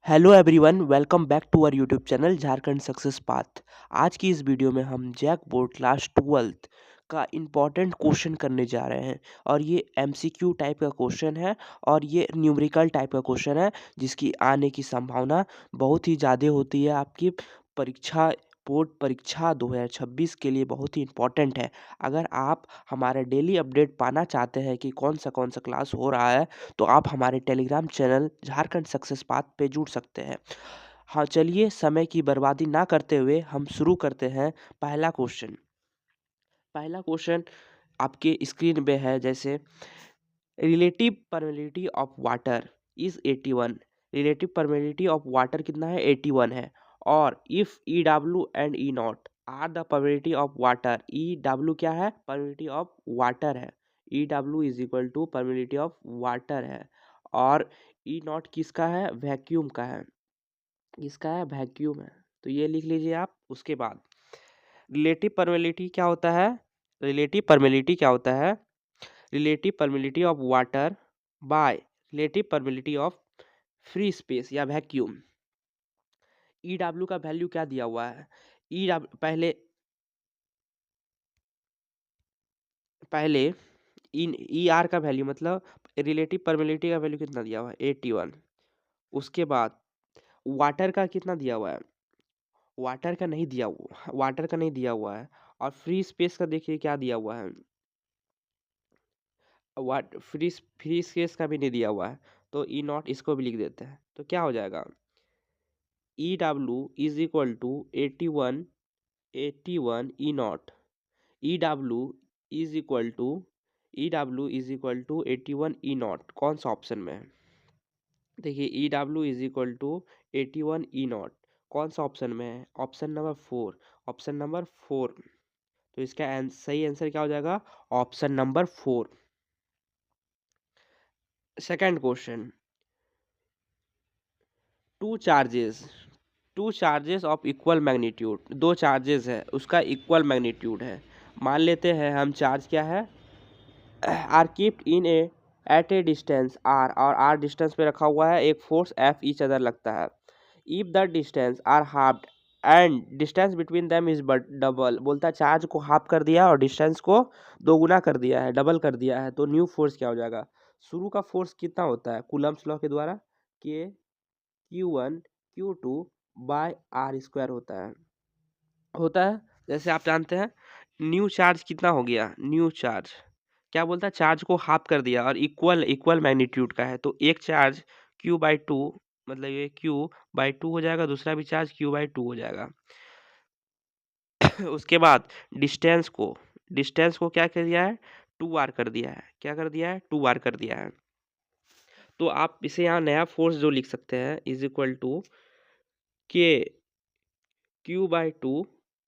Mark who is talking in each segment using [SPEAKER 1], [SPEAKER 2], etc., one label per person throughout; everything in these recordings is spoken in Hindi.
[SPEAKER 1] Hello everyone, welcome back to our YouTube channel Jharkhand success path. आज की इस वीडियो में हम जैक बोर्ड क्लास 12th का इम्पॉर्टेंट क्वेश्चन करने जा रहे हैं और ये एमसीक्यू टाइप का क्वेश्चन है और ये न्यूमेरिकल टाइप का क्वेश्चन है जिसकी आने की संभावना बहुत ही ज़्यादा होती है। आपकी परीक्षा बोर्ड परीक्षा 2026 के लिए बहुत ही इम्पॉर्टेंट है। अगर आप हमारा डेली अपडेट पाना चाहते हैं कि कौन सा क्लास हो रहा है तो आप हमारे Telegram channel Jharkhand success path पे जुड़ सकते हैं। हाँ, चलिए समय की बर्बादी ना करते हुए हम शुरू करते हैं। पहला क्वेश्चन पहला क्वेश्चन आपके स्क्रीन पे है, जैसे relative permeability of water is 81। Relative permeability of water कितना है? 81 है। और if E W and E naught are the permeability of water, E W क्या है? परमेबिलिटी ऑफ वाटर है। E W is equal to permeability of water है। और ई नॉट किसका है? वैक्यूम का है। किसका है? वैक्यूम है। तो ये लिख लीजिए आप। उसके बाद रिलेटिव परमेबिलिटी क्या होता है? रिलेटिव परमेबिलिटी क्या होता है? Relative permeability of water by relative permeability of free space या वैक्यूम। ई डब्ल्यू का वैल्यू क्या दिया हुआ है? ई डब्ल्यू पहले पहले इन ई आर का वैल्यू मतलब रिलेटिव परमेबिलिटी का वैल्यू कितना दिया हुआ है? 81। उसके बाद वाटर का कितना दिया हुआ है? वाटर का नहीं दिया हुआ है। और फ्री स्पेस का देखिए क्या दिया हुआ है? वाट फ्री स्पेस का भी नहीं दिया हुआ है। तो ई नॉट इसको भी लिख देते हैं। तो क्या हो जाएगा? E W is equal to 81 E naught. E W is equal to E W is equal to 81 E naught. कौन सा ऑप्शन में है? देखिए E W is equal to 81 E naught कौन सा ऑप्शन में है? Option number 4। Option number 4। तो इसका सही आंसर क्या हो जाएगा? Option number 4। Second question, two charges two charges of equal magnitude. दो चार्जेस है, उसका इक्वल मैग्नीट्यूड है। मान लेते हैं हम चार्ज क्या है? Are kept in a at a distance R, और आर डिस्टेंस पे रखा हुआ है। एक फोर्स एफ ईच अदर लगता है। If the distance are halved and distance between them is double, बोलता है चार्ज को हाफ कर दिया और डिस्टेंस को दोगुना कर दिया है, डबल कर दिया है, तो न्यू फोर्स क्या हो जाएगा? शुरू का फोर्स कितना होता है कूलम्ब्स लॉ के द्वारा? के Q1 Q2 bye R square होता है। जैसे आप जानते हैं न्यू चार्ज कितना हो गया? न्यू चार्ज क्या बोलता है? चार्ज को हाफ कर दिया और इक्वल इक्वल मैग्नीट्यूड का है, तो एक चार्ज Q/2 मतलब ये Q/2 हो जाएगा, दूसरा भी चार्ज Q/2 हो जाएगा। उसके बाद डिस्टेंस को क्या कर दिया है? 2r कर दिया है। क्या कर दिया है? 2r कर दिया है। तो आप इसे यहाँ नया फोर्स जो लिख सकते हैं इज इक्वल टू के Q/2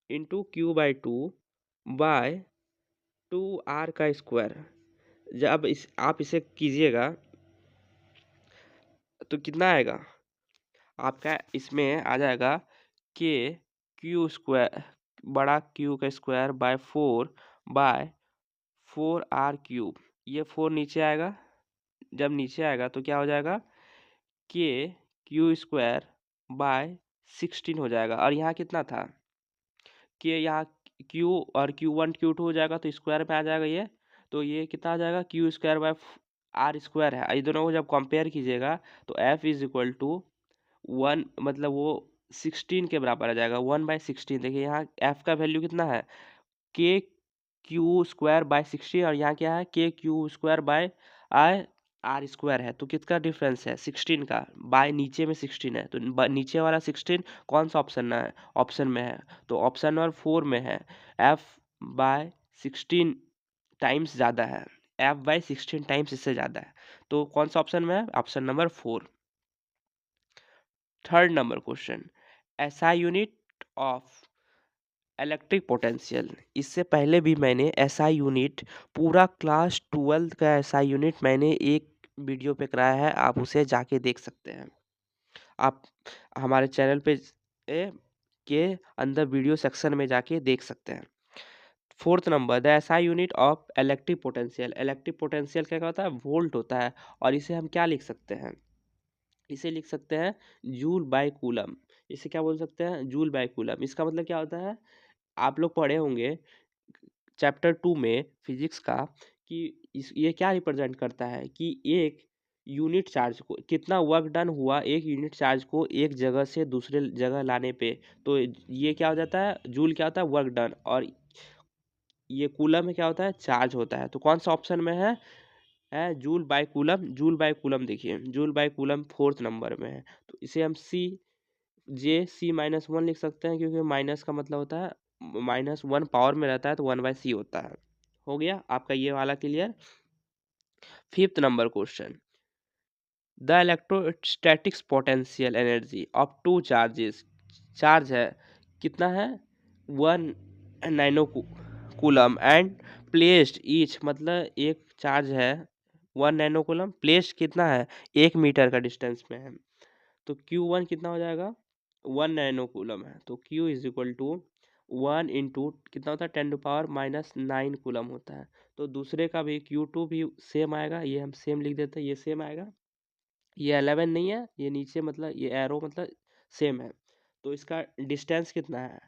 [SPEAKER 1] into Q/2 bye 2r का स्क्वायर। जब आप इसे कीजिएगा तो कितना आएगा आपका? इसमें आ जाएगा के क्यू स्क्वायर, बड़ा क्यू का स्क्वायर बाय 4 ये 4 नीचे आएगा। जब नीचे आएगा तो क्या हो जाएगा? के क्यू स्क्वायर बाय 16 हो जाएगा। और यहाँ कितना था? कि यहाँ क्यू और Q1 Q2 हो जाएगा तो स्क्वायर में आ जाएगा ये। तो ये कितना आ जाएगा? Q square by R square है। ये दोनों को जब कंपेयर कीजिएगा तो एफ इज इक्वल टू 1 मतलब वो 16 के बराबर आ जाएगा। 1/16। देखिए यहाँ एफ का वैल्यू कितना है? के क्यू स्क्वायर बाय 16 और यहाँ क्या है? के Q square bye I R square है। तो किसका डिफरेंस है? 16 का। बाय नीचे में 16 है तो नीचे वाला 16 कौन सा ऑप्शन में है? ऑप्शन में है। तो ऑप्शन नंबर 4 में है। एफ बाय 16 टाइम्स ज़्यादा है। एफ बाय 16 टाइम्स इससे ज़्यादा है। तो कौन सा ऑप्शन में है? Option number 4। Third number question, SI unit of electric potential. इससे पहले भी मैंने एसआई यूनिट पूरा क्लास 12 का एसआई यूनिट मैंने एक वीडियो पे कराया है, आप उसे जाके देख सकते हैं। आप हमारे चैनल पे के अंदर वीडियो सेक्शन में जाके देख सकते हैं। Fourth number, the SI unit of electric potential. Electric potential क्या होता है? वोल्ट होता है। और इसे हम क्या लिख सकते हैं? इसे लिख सकते हैं जूल बाय कूलम। इसे क्या बोल सकते हैं? Joule by coulomb. इसका मतलब क्या होता है? आप लोग पढ़े होंगे चैप्टर 2 में फिजिक्स का कि ये क्या रिप्रेजेंट करता है कि एक यूनिट चार्ज को कितना वर्क डन हुआ एक यूनिट चार्ज को एक जगह से दूसरे जगह लाने पे। तो ये क्या हो जाता है? जूल क्या होता है? Work done. और ये कूलम में क्या होता है? चार्ज होता है। तो कौन सा ऑप्शन में है joule by coulomb. Joule by coulomb देखिए, joule by coulomb fourth number में है। तो इसे हम C-1 लिख सकते हैं, क्योंकि माइनस का मतलब होता है -1 पावर में रहता है, तो 1/c होता है। हो गया आपका ये वाला clear. Fifth number question, the electrostatics potential energy of two charges. Charge है कितना है? 1 nano coulomb and placed each, मतलब एक चार्ज है 1 नैनो कूलम, प्लेस्ड कितना है? 1 मीटर का डिस्टेंस में है। तो Q1 कितना हो जाएगा? 1 नैनो कूलम है, तो Q is equal to 1 into कितना होता है? 10⁻⁹ कूलम होता है। तो दूसरे का भी Q2 भी सेम आएगा, ये हम सेम लिख देते हैं, ये सेम आएगा। ये 11 नहीं है, ये नीचे मतलब ये एरो मतलब सेम है। तो इसका डिस्टेंस कितना है?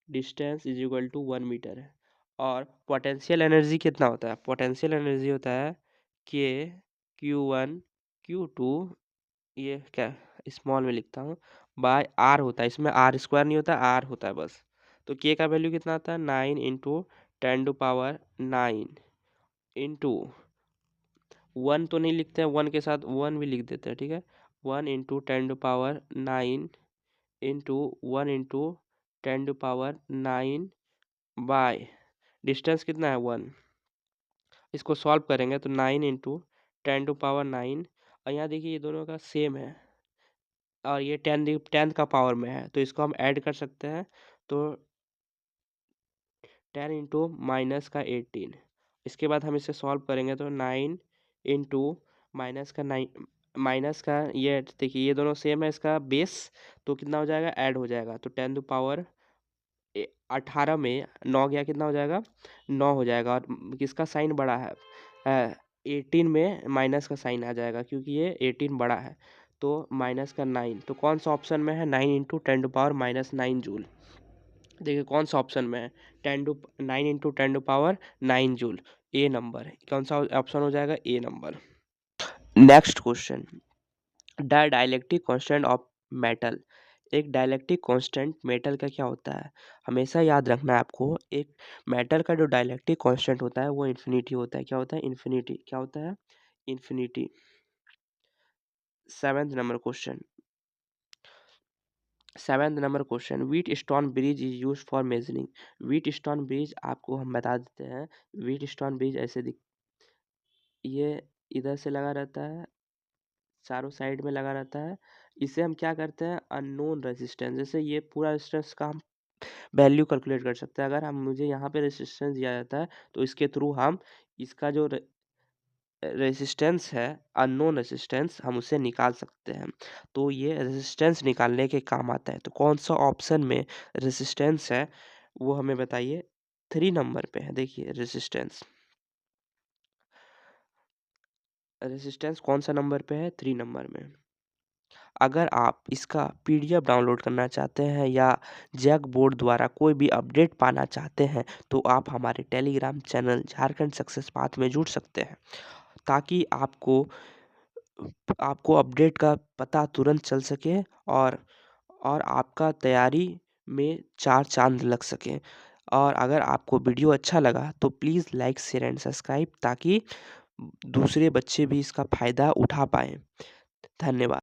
[SPEAKER 1] Distance is equal to 1 metre है। और पोटेंशियल एनर्जी कितना होता है? पोटेंशियल एनर्जी होता है के Q1 Q2, ये क्या स्मॉल में लिखता हूँ, बाय आर होता है। इसमें आर स्क्वायर नहीं होता, आर होता है बस। तो के का वैल्यू कितना आता है? 9 × 10⁻⁹ इंटू 1 तो नहीं लिखते हैं, 1 के साथ 1 भी लिख देते हैं, ठीक है। 1 × 10⁹ इंटू 1 × 10⁹ बाय डिस्टेंस कितना है? 1। इसको सॉल्व करेंगे तो 9 × 10⁹, और यहाँ देखिए ये दोनों का सेम है, और ये 10 का पावर में है, तो इसको हम ऐड कर सकते हैं। तो 10 इंटू माइनस का 18। इसके बाद हम इसे सॉल्व करेंगे तो 9 इंटू माइनस का ये देखिए ये दोनों सेम है, इसका बेस तो कितना हो जाएगा? ऐड हो जाएगा। तो 10⁻18 में 9 गया, कितना हो जाएगा? 9 हो जाएगा। और किसका साइन बड़ा है? 18 में माइनस का साइन आ जाएगा, क्योंकि ये 18 बड़ा है। तो -9, तो कौन सा ऑप्शन में है? 9 × 10⁻⁹ जूल। देखिए कौन सा ऑप्शन में है? 9 × 10⁻⁹ जूल। ए नंबर कौन सा ऑप्शन हो जाएगा? A number. Next question, the dielectric constant of metal. एक डाइलेक्ट्रिक कांस्टेंट मेटल का क्या होता है? हमेशा याद रखना है आपको, एक मेटल का जो डाइलेक्ट्रिक कांस्टेंट होता है वो इन्फिनिटी होता है। क्या होता है? इन्फिनिटी। क्या होता है? Infinity. Seventh number question, wheat stone bridge is use for measuring. Wheat stone bridge आपको हम बता देते हैं। व्हीट स्टोन ब्रिज ऐसे दिख, ये इधर से लगा रहता है, चारों साइड में लगा रहता है। इसे हम क्या करते हैं? अननोन रेजिस्टेंस, जैसे ये पूरा रेजिस्टेंस का हम वैल्यू कैलकुलेट कर सकते हैं। अगर हम मुझे यहाँ पे रेजिस्टेंस दिया जाता है तो इसके थ्रू हम इसका जो रेजिस्टेंस है, अननोन रेजिस्टेंस, हम उसे निकाल सकते हैं। तो ये रेजिस्टेंस निकालने के काम आता है। तो कौन सा ऑप्शन में रेजिस्टेंस है वो हमें बताइए। 3 नंबर पे है, देखिए रेजिस्टेंस। रेजिस्टेंस कौन सा नंबर पे है? 3 नंबर में। अगर आप इसका पीडीएफ डाउनलोड करना चाहते हैं या जैक बोर्ड द्वारा कोई भी अपडेट पाना चाहते हैं तो आप हमारे Telegram channel Jharkhand success path में जुड़ सकते हैं, ताकि आपको अपडेट का पता तुरंत चल सके, और आपका तैयारी में 4 चांद लग सकें। और अगर आपको वीडियो अच्छा लगा तो please like share and subscribe, ताकि दूसरे बच्चे भी इसका फ़ायदा उठा पाएँ। धन्यवाद।